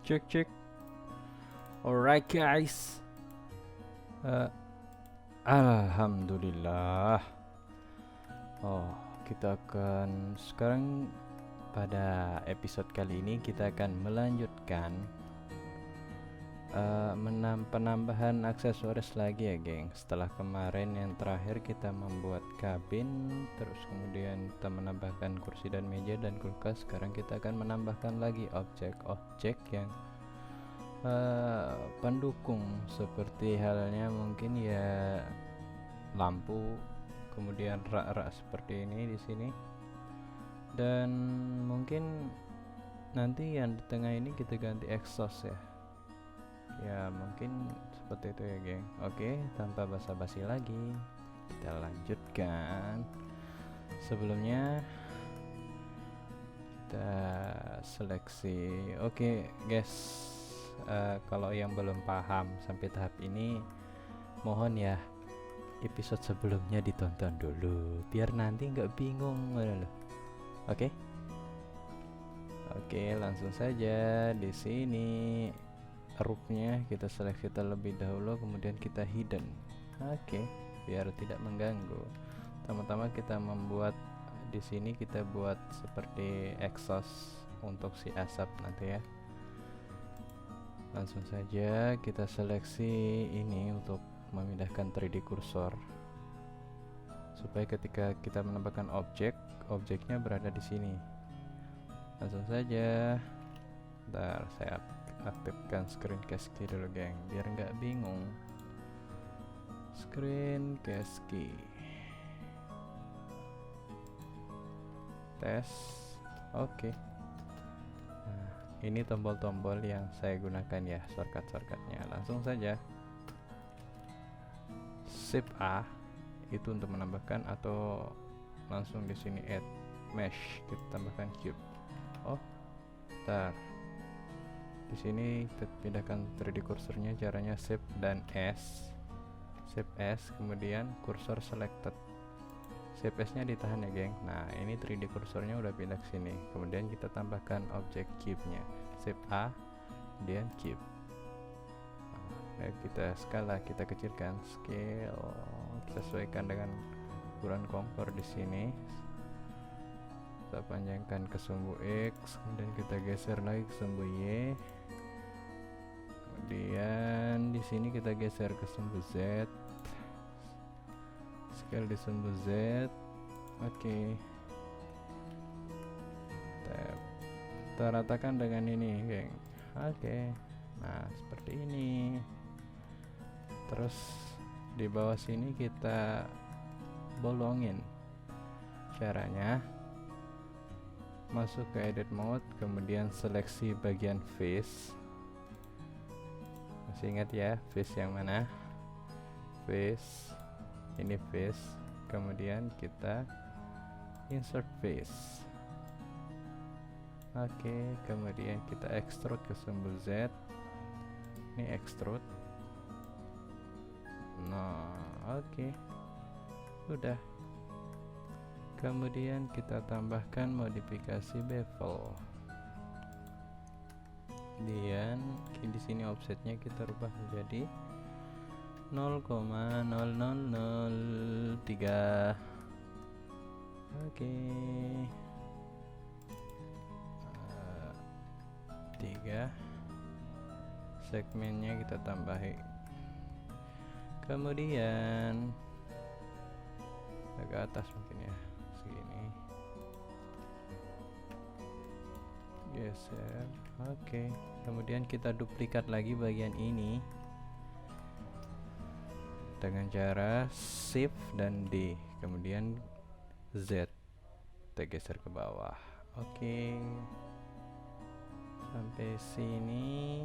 Cek cek. Alright guys. Eh, Alhamdulillah. Oh, kita akan sekarang pada episode kali ini kita akan melanjutkan penambahan aksesoris lagi ya, geng. Setelah kemarin yang terakhir kita membuat kabin, terus kemudian kita menambahkan kursi dan meja dan kulkas. Sekarang kita akan menambahkan lagi objek-objek yang pendukung, seperti halnya mungkin ya lampu, kemudian rak-rak seperti ini di sini, dan mungkin nanti yang di tengah ini kita ganti exhaust ya mungkin seperti itu ya, geng. Oke, tanpa basa-basi lagi kita lanjutkan. Sebelumnya kita seleksi. Oke guys, kalau yang belum paham sampai tahap ini, mohon ya episode sebelumnya ditonton dulu biar nanti nggak bingung loh. Oke, langsung saja. Di sini rootnya kita seleksi terlebih dahulu, kemudian kita hidden. Oke, biar tidak mengganggu. Pertama-tama kita membuat di sini, kita buat seperti exhaust untuk si asap nanti ya. Langsung saja kita seleksi ini untuk memindahkan 3D cursor supaya ketika kita menambahkan objeknya berada di sini. Langsung saja. Bentar, saya aktifkan screen cascade dulu, geng, biar nggak bingung. Screen cascade tes. Oke. Ini tombol-tombol yang saya gunakan ya, shortcut-shortcutnya. Langsung saja Shift A itu untuk menambahkan, atau langsung di sini add mesh, kita tambahkan cube. Oh, bentar. Di sini kita pindahkan 3D cursornya, caranya Shift dan S. Shift S, kemudian cursor selected. Shift S-nya ditahan ya, geng. Nah, ini 3D cursornya udah pindah ke sini. Kemudian kita tambahkan objek cube-nya. Shift A, kemudian cube. Kita skala, kita kecilkan scale, sesuaikan dengan ukuran kompor di sini. Kita panjangkan ke sumbu X, kemudian kita geser lagi ke sumbu Y. Kemudian di sini kita geser ke sumbu Z. Scale di sumbu Z. Oke. Kita ratakan dengan ini, geng. Oke. Nah, seperti ini. Terus di bawah sini kita bolongin. Caranya masuk ke edit mode, kemudian seleksi bagian face. Masih ingat ya, face yang mana? Face. Ini face. Kemudian kita insert face. Oke, kemudian kita extrude ke sumbu Z. Ini extrude. Nah, oke. Udah. Kemudian kita tambahkan modifikasi bevel. Kemudian di sini offsetnya kita rubah menjadi 0,0003. Oke. 3. Segmennya kita tambahi. Kemudian agak atas mungkin ya, segini. Geser. Oke. Kemudian kita duplikat lagi bagian ini dengan cara Shift dan D, kemudian Z, kita geser ke bawah. Oke. Sampai sini,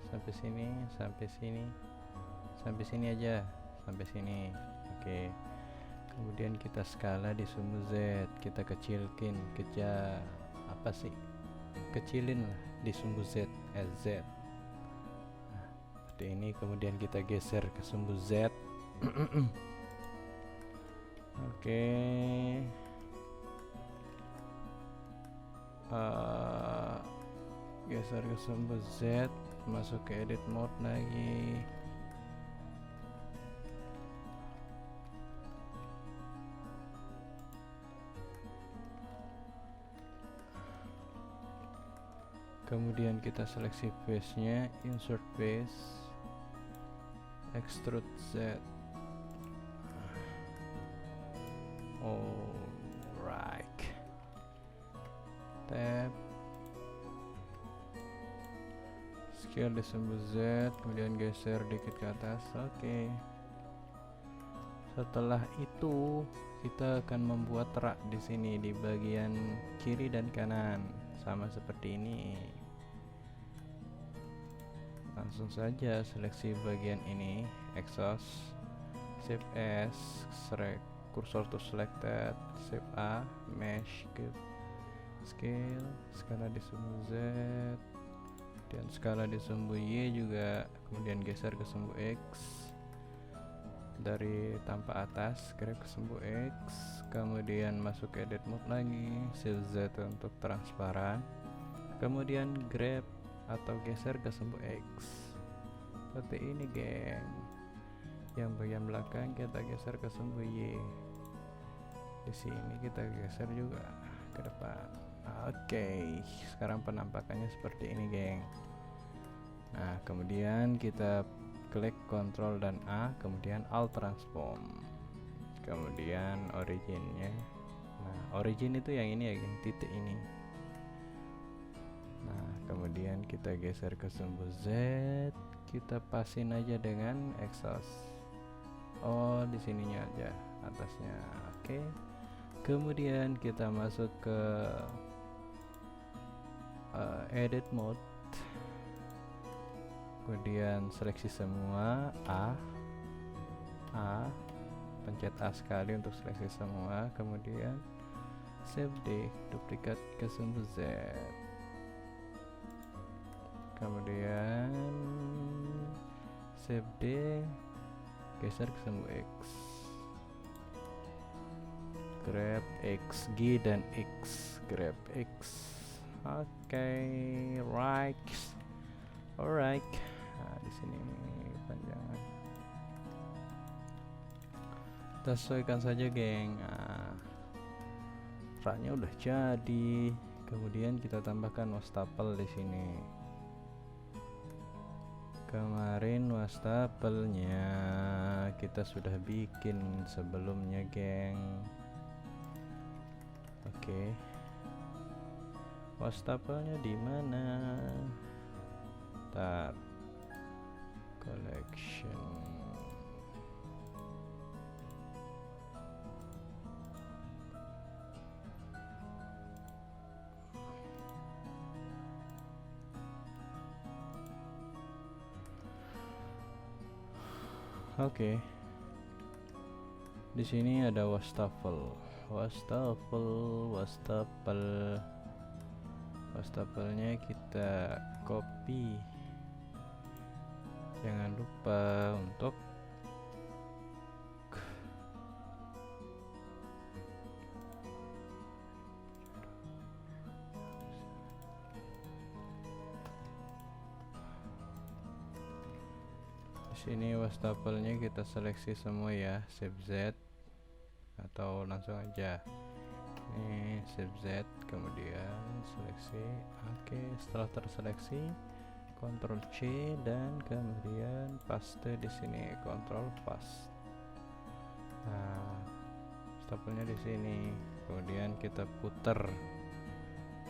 sampai sini, sampai sini, sampai sini aja, sampai sini. Oke. Kemudian kita skala di sumbu Z, kita kecilin, kecilin lah di sumbu Z, Z. Nah, seperti ini. Kemudian kita geser ke sumbu Z. Oke. geser ke sumbu Z, masuk ke edit mode lagi. Kemudian kita seleksi base nya, insert base, extrude Z. Alright, tab, scale di sumbu Z, kemudian geser dikit ke atas. Oke. Setelah itu kita akan membuat rak di sini di bagian kiri dan kanan, sama seperti ini. Langsung saja seleksi bagian ini, exhaust, shift S, cursor to selected, shift A, mesh, cube, scale, skala di sumbu Z, dan skala di sumbu Y juga, kemudian geser ke sumbu X, dari tampak atas grab ke sumbu X, kemudian masuk ke edit mode lagi, shift Z untuk transparan, kemudian grab atau geser ke sumbu X seperti ini, geng. Yang bagian belakang kita geser ke sumbu Y, di sini kita geser juga ke depan. Oke, sekarang penampakannya seperti ini, geng. Nah, kemudian kita klik Ctrl dan A, kemudian Alt Transform, kemudian originnya. Nah, origin itu yang ini ya, geng, titik ini. Nah, kemudian kita geser ke sumbu Z, kita pasin aja dengan exhaust. Oh, di sininya aja, atasnya. Oke. Kemudian kita masuk ke edit mode. Kemudian seleksi semua, A, pencet A sekali untuk seleksi semua. Kemudian Shift D, duplikat ke sumbu Z. Kemudian Shift D, geser ke sumbu X, grab X, G dan X, grab X. Oke, right, alright. Nah, di sini panjangan. Kita sesuaikan saja, geng. Nah, raknya udah jadi. Kemudian kita tambahkan wastafel di sini. Kemarin wastafel-nya kita sudah bikin sebelumnya, geng. Oke. Wastafel-nya di mana? Tar collection. Oke. Di sini ada wastafel. Wastafelnya kita copy. Jangan lupa untuk sini wastafelnya kita seleksi semua ya, shift Z atau langsung aja ini shift Z, kemudian seleksi. Oke, setelah terseleksi Ctrl C dan kemudian paste di sini, Ctrl paste. Nah, wastafelnya di sini, kemudian kita puter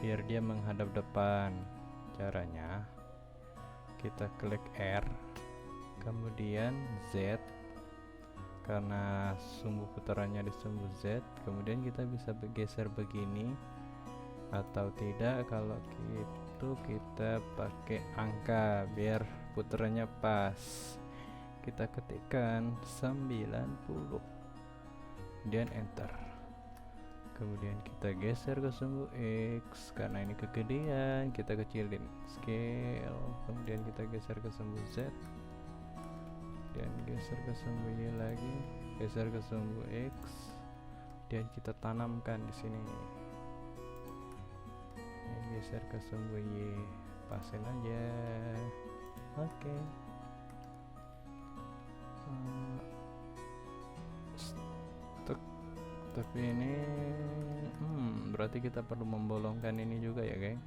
biar dia menghadap depan. Caranya kita klik R, kemudian Z, karena sumbu putarannya di sumbu Z. Kemudian kita bisa bergeser begini atau tidak. Kalau gitu kita pakai angka biar putarannya pas. Kita ketikkan 90, kemudian enter. Kemudian kita geser ke sumbu X, karena ini kegedean kita kecilin, scale. Kemudian kita geser ke sumbu Z dan geser ke sumbu Y lagi, geser ke sumbu X, dan kita tanamkan di sini. Geser ke sumbu Y. pasin aja. Oke. Stuck. Tapi ini berarti kita perlu membolongkan ini juga ya geng.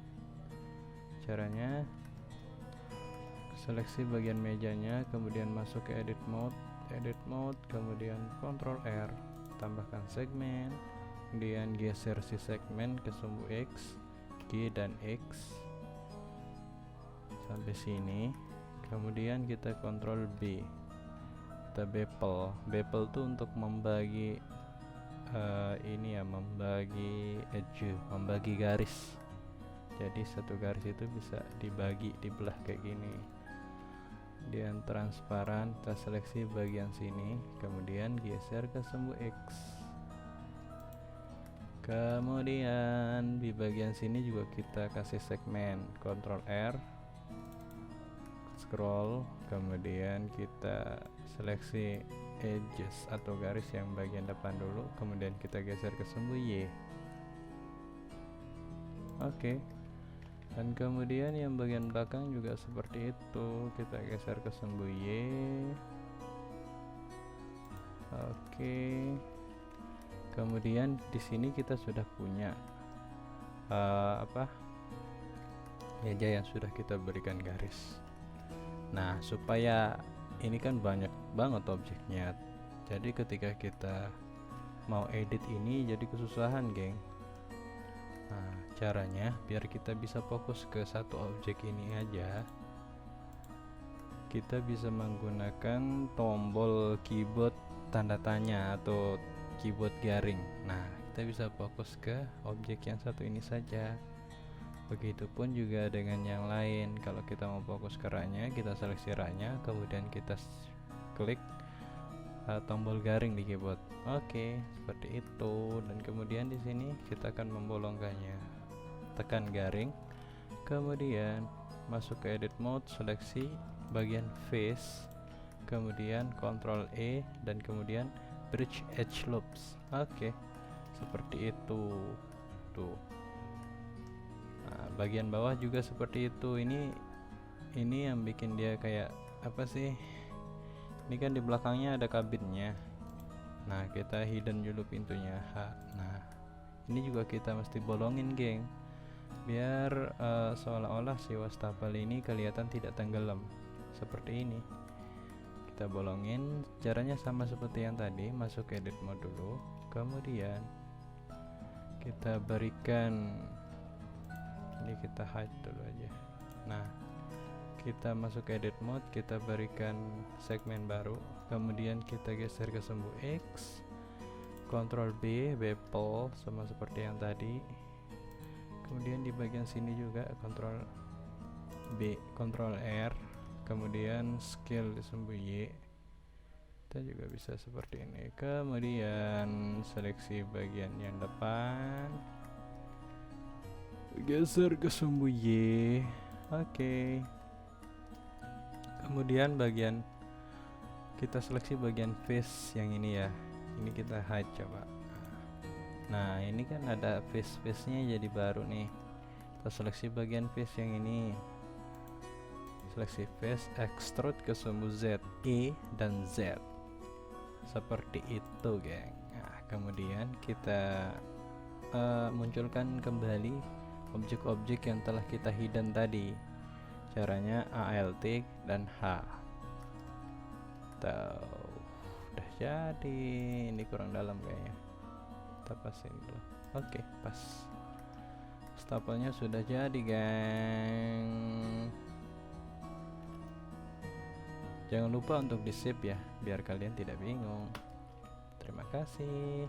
Caranya seleksi bagian mejanya, kemudian masuk ke edit mode, kemudian Ctrl R, tambahkan segmen, kemudian geser si segmen ke sumbu X, G dan X sampai sini, kemudian kita Ctrl B, kita bevel tuh untuk membagi ini ya, membagi edge, membagi garis. Jadi satu garis itu bisa dibagi, dibelah kayak gini. Kemudian transparan, kita seleksi bagian sini, kemudian geser ke sumbu X. Kemudian di bagian sini juga kita kasih segmen, Ctrl R, scroll, kemudian kita seleksi edges atau garis yang bagian depan dulu, kemudian kita geser ke sumbu Y. Oke. Dan kemudian yang bagian belakang juga seperti itu, kita geser ke sumbu Y. Oke. Kemudian di sini kita sudah punya meja yang sudah kita berikan garis. Nah, supaya ini kan banyak banget objeknya, jadi ketika kita mau edit ini jadi kesusahan geng. Nah, caranya biar kita bisa fokus ke satu objek ini aja, kita bisa menggunakan tombol keyboard tanda tanya atau keyboard garing. Nah, kita bisa fokus ke objek yang satu ini saja. Begitupun juga dengan yang lain. Kalau kita mau fokus ke rak-nya, kita seleksi rak-nya, kemudian kita klik tombol garing di keyboard. Oke, seperti itu. Dan kemudian di sini kita akan membolongkannya. Tekan garing, kemudian masuk ke edit mode, seleksi bagian face, kemudian Ctrl E, dan kemudian bridge edge loops. Oke, seperti itu. Tuh. Nah, bagian bawah juga seperti itu. Ini yang bikin dia kayak apa sih? Ini kan di belakangnya ada kabinnya. Nah, kita hidden dulu pintunya. Nah, ini juga kita mesti bolongin, geng, biar seolah-olah si wastafel ini kelihatan tidak tenggelam. Seperti ini. Kita bolongin. Caranya sama seperti yang tadi. Masuk ke edit mode dulu. Kemudian kita berikan, ini kita hide dulu aja. Nah, kita masuk ke edit mode, kita berikan segmen baru, kemudian kita geser ke sumbu X, Ctrl B, bevel sama seperti yang tadi. Kemudian di bagian sini juga Ctrl B, Ctrl R, kemudian scale di sumbu Y. Kita juga bisa seperti ini. Kemudian seleksi bagian yang depan, geser ke sumbu Y. Oke. Kemudian bagian kita seleksi bagian face yang ini ya. Ini kita hide coba. Nah, ini kan ada face-nya jadi baru nih. Kita seleksi bagian face yang ini. Seleksi face, extrude ke sumbu Z, E dan Z. Seperti itu, geng. Nah, kemudian kita munculkan kembali objek-objek yang telah kita hidden tadi. Caranya Alt dan H. Udah jadi. Ini kurang dalam kayaknya. Kita pasin dulu. Oke, pas. Stapelnya sudah jadi, geng. Jangan lupa untuk di save ya, biar kalian tidak bingung. Terima kasih.